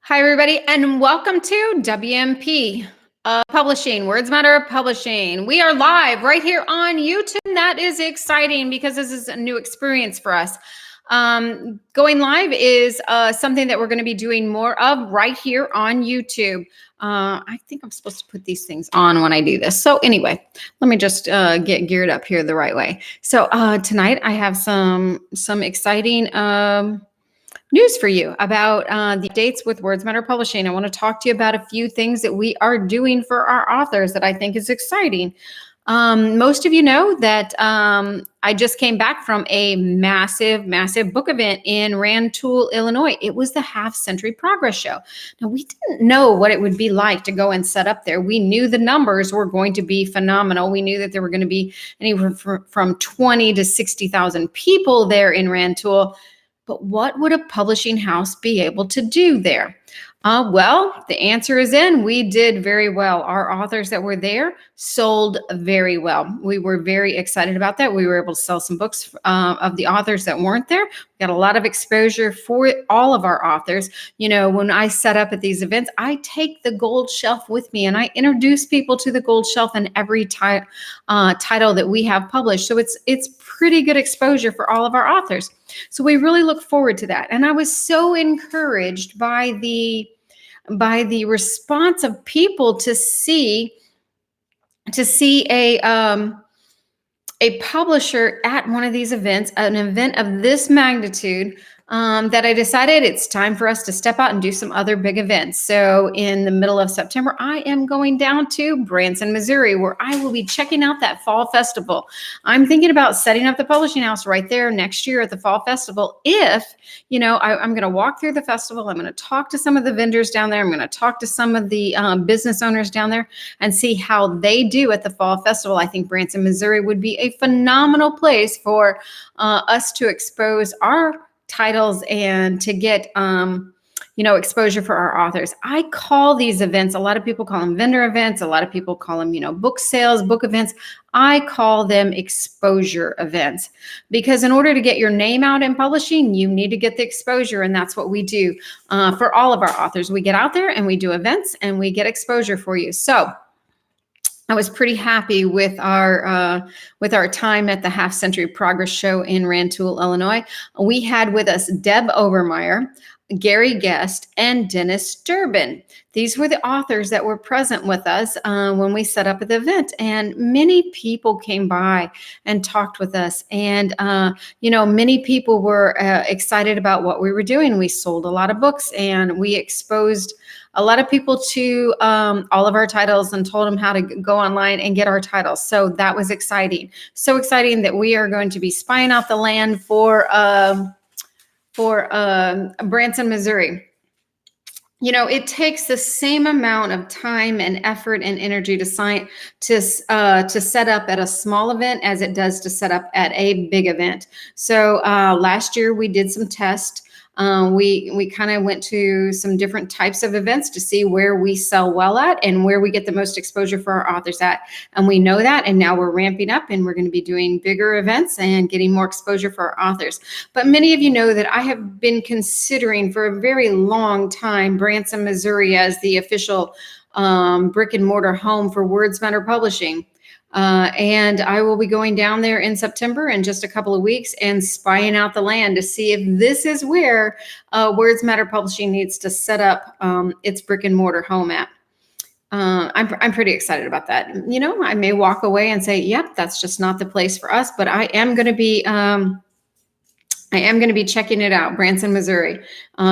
Hi, everybody, and welcome to WMP Publishing, Words Matter Publishing. We are live right here on YouTube. That is exciting because this is a new experience for us. Going live is something that we're going to be doing more of right here on YouTube. I think I'm supposed to put these things on when I do this. So anyway, let me just get geared up here the right way. So tonight I have some exciting news for you about the dates with Words Matter Publishing. I want to talk to you about a few things that we are doing for our authors that I think is exciting. Most of you know that I just came back from a massive book event in Rantoul, Illinois. It was the Half Century Progress Show. Now, we didn't know what it would be like to go and set up there. We knew the numbers were going to be phenomenal. We knew that there were going to be anywhere from 20 to 60,000 people there in Rantoul. But what would a publishing house be able to do there? Well, the answer is in. We did very well. Our authors that were there sold very well. We were very excited about that. We were able to sell some books of the authors that weren't there. We got a lot of exposure for all of our authors. You know, when I set up at these events, I take the gold shelf with me and I introduce people to the gold shelf in every title that we have published. So it's pretty good exposure for all of our authors. So we really look forward to that. And I was so encouraged by the response of people to see a publisher at one of these events, an event of this magnitude, that I decided it's time for us to step out and do some other big events. So in the middle of September, I am going down to Branson, Missouri, where I will be checking out that fall festival. I'm thinking about setting up the publishing house right there next year at the fall festival. If, you know, I'm going to walk through the festival, I'm going to talk to some of the vendors down there. I'm going to talk to some of the business owners down there and see how they do at the fall festival. I think Branson, Missouri would be a phenomenal place for us to expose our titles and to get exposure for our authors. I call these events, a lot of people call them vendor events, a lot of people call them book sales, book events. I call them exposure events because in order to get your name out in publishing, you need to get the exposure, and that's what we do for all of our authors. We get out there and we do events and we get exposure for you. So I was pretty happy with our time at the Half Century Progress Show in Rantoul, Illinois. We had with us Deb Obermeyer, Gary Guest, and Dennis Durbin. These were the authors that were present with us when we set up at the event, and many people came by and talked with us. And many people were excited about what we were doing. We sold a lot of books, and we exposed a lot of people to all of our titles and told them how to go online and get our titles. So that was exciting. So exciting that we are going to be spying out the land for Branson, Missouri. You know, it takes the same amount of time and effort and energy to set up at a small event as it does to set up at a big event. So last year we did some tests. We kind of went to some different types of events to see where we sell well at and where we get the most exposure for our authors at. And we know that, and now we're ramping up and we're going to be doing bigger events and getting more exposure for our authors. But many of you know that I have been considering for a very long time Branson, Missouri as the official brick and mortar home for Words Matter Publishing. And I will be going down there in September in just a couple of weeks and spying out the land to see if this is where Words Matter Publishing needs to set up its brick and mortar home at. I'm pretty excited about that. You know, I may walk away and say, yep, that's just not the place for us, but I am going to be checking it out, Branson, Missouri,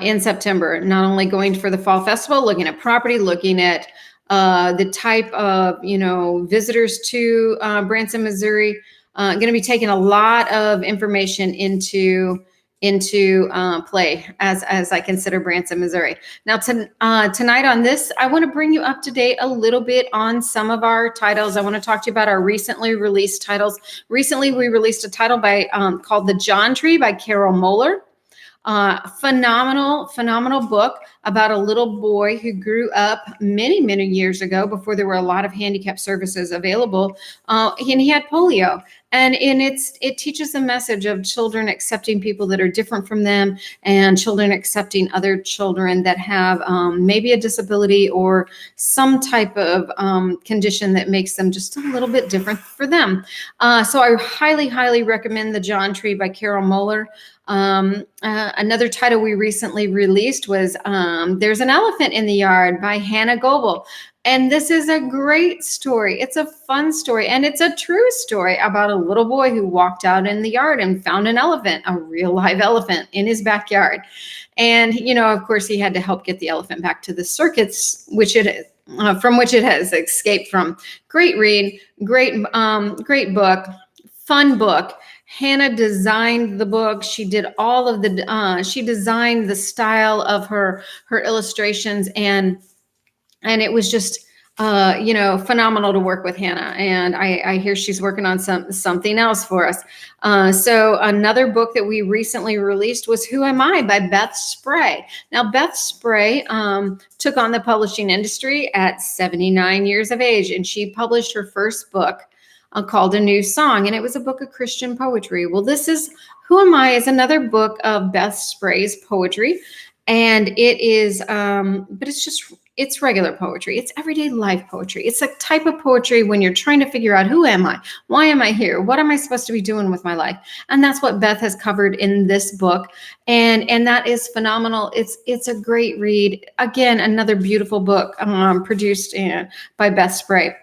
in September. Not only going for the fall festival, looking at property, looking at the type of, visitors to Branson, Missouri. Going to be taking a lot of information into play as I consider Branson, Missouri. Now, tonight on this, I want to bring you up to date a little bit on some of our titles. I want to talk to you about our recently released titles. Recently, we released a title called The John Tree by Carol Moeller. Phenomenal book about a little boy who grew up many years ago before there were a lot of handicap services available. And he had polio. And it teaches a message of children accepting people that are different from them, and children accepting other children that have maybe a disability or some type of condition that makes them just a little bit different for them. So I highly, highly recommend The John Tree by Carol Moeller. Another title we recently released was There's an Elephant in the Yard by Hannah Goebel. And this is a great story. It's a fun story, and it's a true story about a little boy who walked out in the yard and found an elephant, a real live elephant in his backyard. And, of course, he had to help get the elephant back to the circuits, which it is. From which it has escaped from. Great read, great book, fun book. Hannah designed the book. She did all of she designed the style of her illustrations, and it was just phenomenal to work with Hannah. And I hear she's working on something else for us. So another book that we recently released was Who Am I by Beth Spray. Now, Beth Spray took on the publishing industry at 79 years of age, and she published her first book called A New Song, and it was a book of Christian poetry. Well, this is Who Am I is another book of Beth Spray's poetry, and it is, but it's regular poetry. It's everyday life poetry. It's a type of poetry when you're trying to figure out, who am I? Why am I here? What am I supposed to be doing with my life? And that's what Beth has covered in this book. And that is phenomenal. It's a great read. Again, another beautiful book produced by Beth Spray.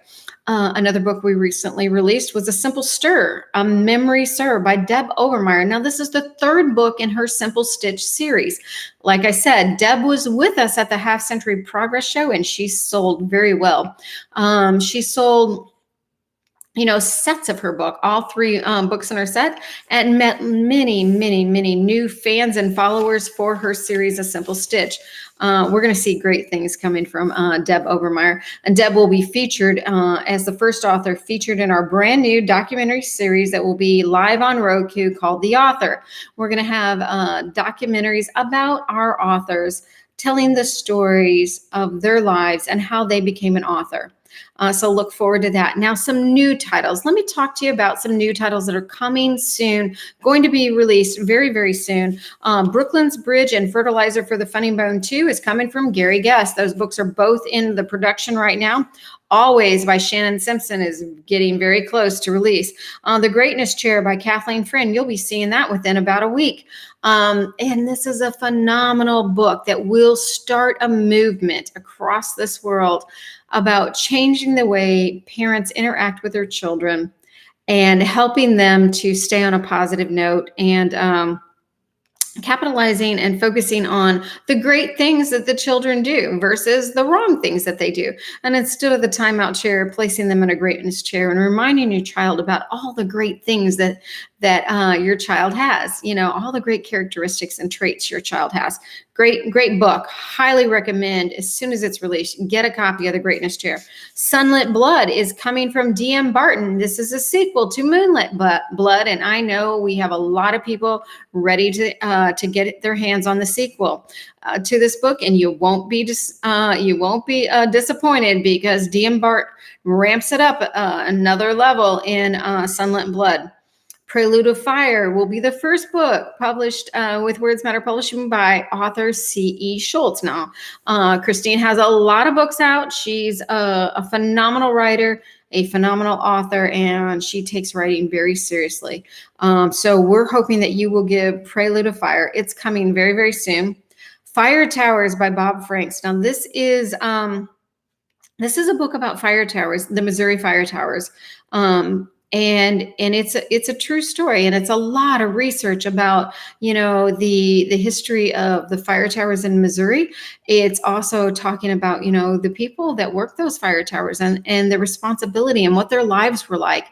Another book we recently released was A Simple Stir, A Memory Stir by Deb Overmeyer. Now, this is the third book in her Simple Stitch series. Like I said, Deb was with us at the Half Century Progress Show, and she sold very well. She sold sets of her book, all three books in her set, and met many, many, many new fans and followers for her series, A Simple Stitch. We're going to see great things coming from Deb Overmeyer. And Deb will be featured as the first author featured in our brand new documentary series that will be live on Roku called The Author. We're going to have documentaries about our authors telling the stories of their lives and how they became an author. So look forward to that. Now, some new titles. Let me talk to you about some new titles that are coming soon, going to be released very, very soon. Brooklyn's Bridge and Fertilizer for the Funny Bone 2 is coming from Gary Guest. Those books are both in the production right now. Always by Shannon Simpson is getting very close to release. The Greatness Chair by Kathleen Friend. You'll be seeing that within about a week. And this is a phenomenal book that will start a movement across this world about changing the way parents interact with their children and helping them to stay on a positive note and capitalizing and focusing on the great things that the children do versus the wrong things that they do. And instead of the timeout chair, placing them in a greatness chair and reminding your child about all the great things that your child has, all the great characteristics and traits your child has. Great book. Highly recommend as soon as it's released. Get a copy of The Greatness Chair. Sunlit Blood is coming from D.M. Barton. This is a sequel to Moonlit Blood, and I know we have a lot of people ready to get their hands on the sequel to this book, and you won't be disappointed because D.M. Barton ramps it up another level in Sunlit Blood. Prelude of Fire will be the first book published with Words Matter Publishing by author C.E. Schultz. Now, Christine has a lot of books out. She's a phenomenal writer, a phenomenal author, and she takes writing very seriously. So we're hoping that you will give Prelude of Fire. It's coming very, very soon. Fire Towers by Bob Franks. Now, this is a book about fire towers, the Missouri Fire Towers. And it's a true story, and it's a lot of research about the history of the fire towers in Missouri. It's also talking about the people that work those fire towers and the responsibility and what their lives were like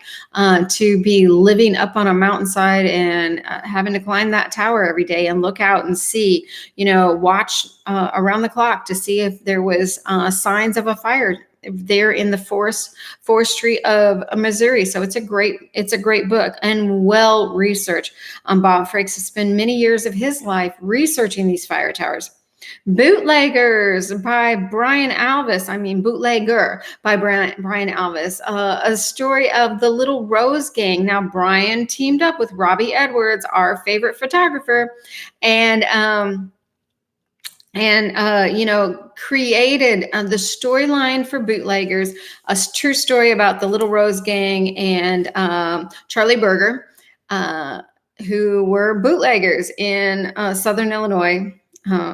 to be living up on a mountainside and having to climb that tower every day and look out and see, watch around the clock to see if there was signs of a fire there in the forestry of Missouri. So it's a great book and well researched. Bob Franks has spent many years of his life researching these fire towers. Bootleggers by Brian Alvis. I mean, Bootlegger by Brian Alvis. A story of the Little Rose Gang. Now, Brian teamed up with Robbie Edwards, our favorite photographer, and created the storyline for Bootleggers, a true story about the Little Rose Gang and Charlie Berger, who were bootleggers in Southern Illinois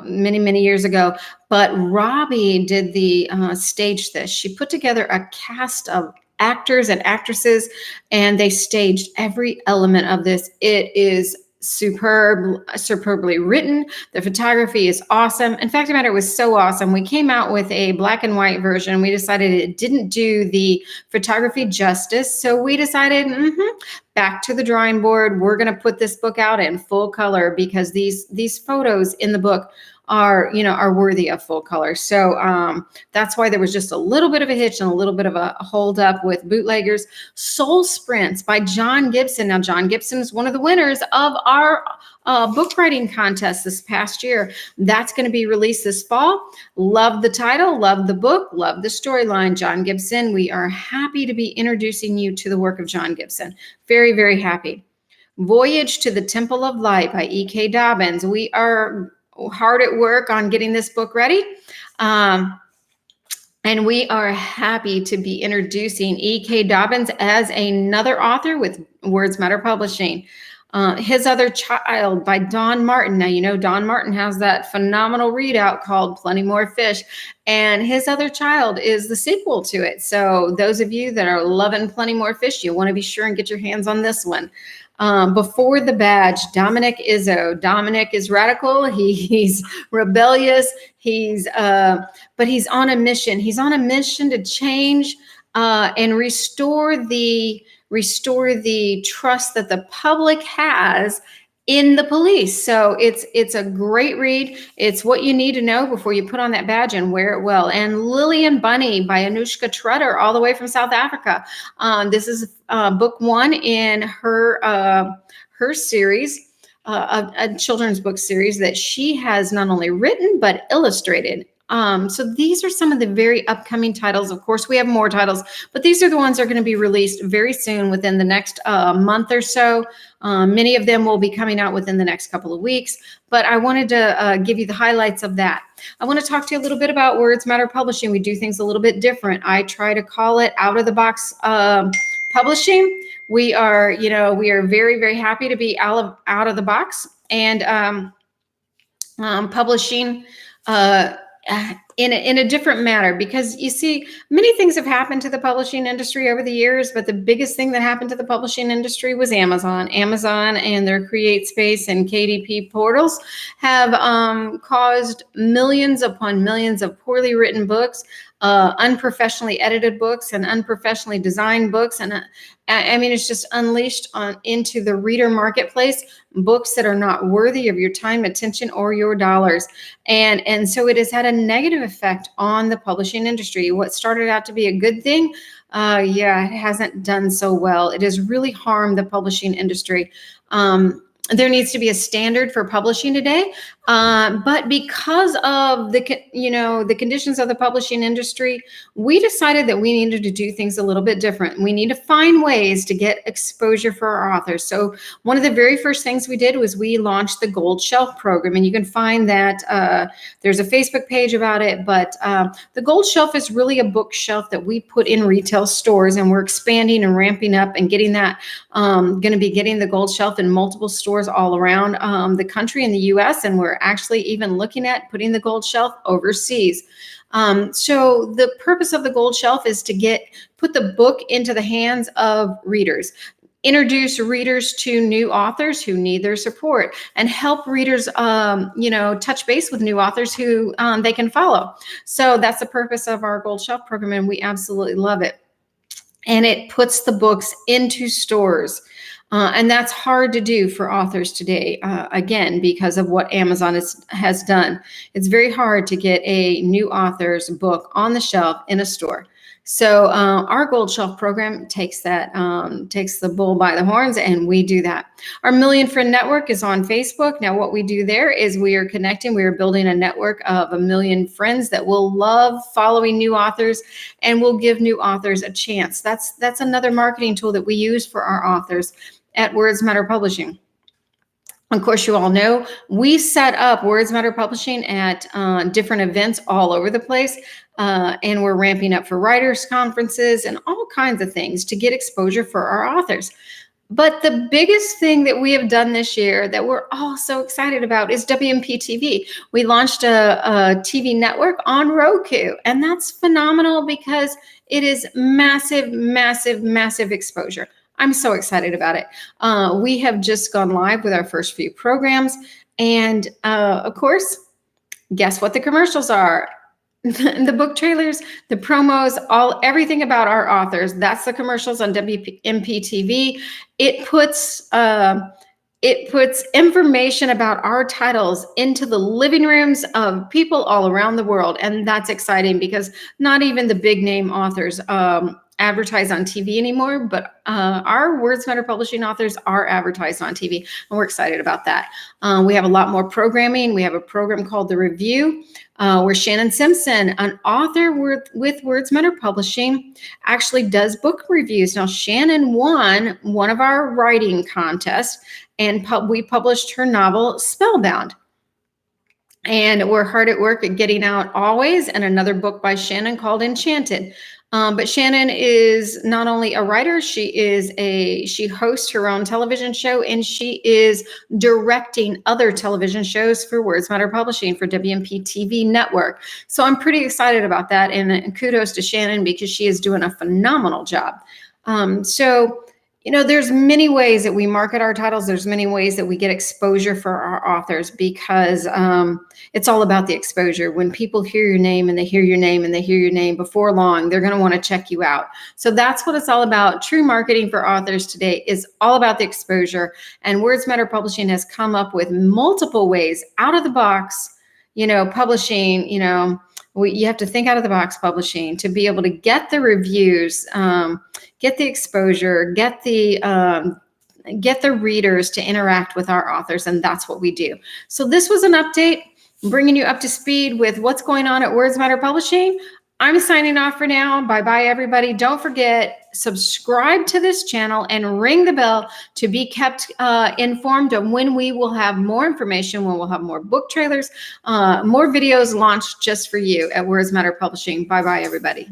many, many years ago. But Robbie did the stage this. She put together a cast of actors and actresses, and they staged every element of this. It is superbly written. The photography is awesome. In fact, the matter was so awesome. We came out with a black and white version. We decided it didn't do the photography justice. So we decided, back to the drawing board. We're going to put this book out in full color because these photos in the book are worthy of full color. So that's why there was just a little bit of a hitch and a little bit of a hold up with Bootleggers. Soul Sprints by John Gibson. Now, John Gibson is one of the winners of our book writing contest this past year. That's going to be released this fall. Love the title, love the book, love the storyline. John Gibson, we are happy to be introducing you to the work of John Gibson. Very, very happy. Voyage to the Temple of Light by E.K. Dobbins. We are hard at work on getting this book ready. And we are happy to be introducing E.K. Dobbins as another author with Words Matter Publishing. His Other Child by Don Martin. Now, Don Martin has that phenomenal readout called Plenty More Fish, and His Other Child is the sequel to it. So those of you that are loving Plenty More Fish, you want to be sure and get your hands on this one. Before the Badge, Dominic Izzo. Dominic is radical. He's rebellious. But he's on a mission. He's on a mission to change and restore the trust that the public has in the police. So it's a great read. It's what you need to know before you put on that badge and wear it well. And Lillian Bunny by Anushka Trutter, all the way from South Africa. This is book one in her series, a children's book series that she has not only written but illustrated. So these are some of the very upcoming titles. Of course, we have more titles, but these are the ones that are going to be released very soon within the next month or so. Many of them will be coming out within the next couple of weeks, but I wanted to give you the highlights of that. I want to talk to you a little bit about Words Matter Publishing. We do things a little bit different. I try to call it out of the box publishing. We are very, very happy to be out of the box and publishing in a different manner, because you see, many things have happened to the publishing industry over the years, but the biggest thing that happened to the publishing industry was Amazon. Amazon and their CreateSpace and KDP portals have caused millions upon millions of poorly written books, unprofessionally edited books, and unprofessionally designed books. And it's just unleashed into the reader marketplace books that are not worthy of your time, attention, or your dollars. And so it has had a negative effect on the publishing industry. What started out to be a good thing, it hasn't done so well. It has really harmed the publishing industry. There needs to be a standard for publishing today, but because of the conditions of the publishing industry, we decided that we needed to do things a little bit different. We need to find ways to get exposure for our authors. So one of the very first things we did was we launched the Gold Shelf program, and you can find that there's a Facebook page about it. But the Gold Shelf is really a bookshelf that we put in retail stores, and we're expanding and ramping up and getting that. Going to be getting the Gold Shelf in multiple stores all around the country in the U.S., and we're actually even looking at putting the Gold Shelf overseas. So the purpose of the Gold Shelf is to put the book into the hands of readers, introduce readers to new authors who need their support, and help readers, touch base with new authors who they can follow. So that's the purpose of our Gold Shelf program, and we absolutely love it. And it puts the books into stores. And that's hard to do for authors today, again, because of what Amazon has done. It's very hard to get a new author's book on the shelf in a store. So our Gold Shelf program takes the bull by the horns, and we do that. Our Million Friend Network is on Facebook. Now, what we do there is we are connecting. We are building a network of 1 million friends that will love following new authors and will give new authors a chance. That's another marketing tool that we use for our authors at Words Matter Publishing. Of course, you all know we set up Words Matter Publishing at different events all over the place. And we're ramping up for writers' conferences and all kinds of things to get exposure for our authors. But the biggest thing that we have done this year that we're all so excited about is WMP TV. We launched a TV network on Roku, and that's phenomenal because it is massive, massive, massive exposure. I'm so excited about it. We have just gone live with our first few programs. And of course, guess what the commercials are? The book trailers, the promos, everything about our authors. That's the commercials on WMP TV. It puts information about our titles into the living rooms of people all around the world. And that's exciting because not even the big name authors advertise on TV anymore, but our Words Matter Publishing authors are advertised on TV, and we're excited about that. We have a lot more programming. We have a program called The Review, where Shannon Simpson, an author with Words Matter Publishing, actually does book reviews. Now, Shannon won one of our writing contests, and we published her novel, Spellbound. And we're hard at work at getting out Always, and another book by Shannon called Enchanted. But Shannon is not only a writer, she hosts her own television show, and she is directing other television shows for Words Matter Publishing for WMP TV Network. So I'm pretty excited about that, and kudos to Shannon because she is doing a phenomenal job. There's many ways that we market our titles. There's many ways that we get exposure for our authors because it's all about the exposure. When people hear your name and they hear your name and they hear your name before long, they're going to want to check you out. So that's what it's all about. True marketing for authors today is all about the exposure. And Words Matter Publishing has come up with multiple ways out of the box, publishing, you have to think out of the box publishing to be able to get the reviews, get the exposure, get the readers to interact with our authors, and that's what we do. So this was an update, bringing you up to speed with what's going on at Words Matter Publishing. I'm signing off for now. Bye-bye, everybody. Don't forget, subscribe to this channel and ring the bell to be kept informed of when we will have more information, when we'll have more book trailers, more videos launched just for you at Words Matter Publishing. Bye-bye, everybody.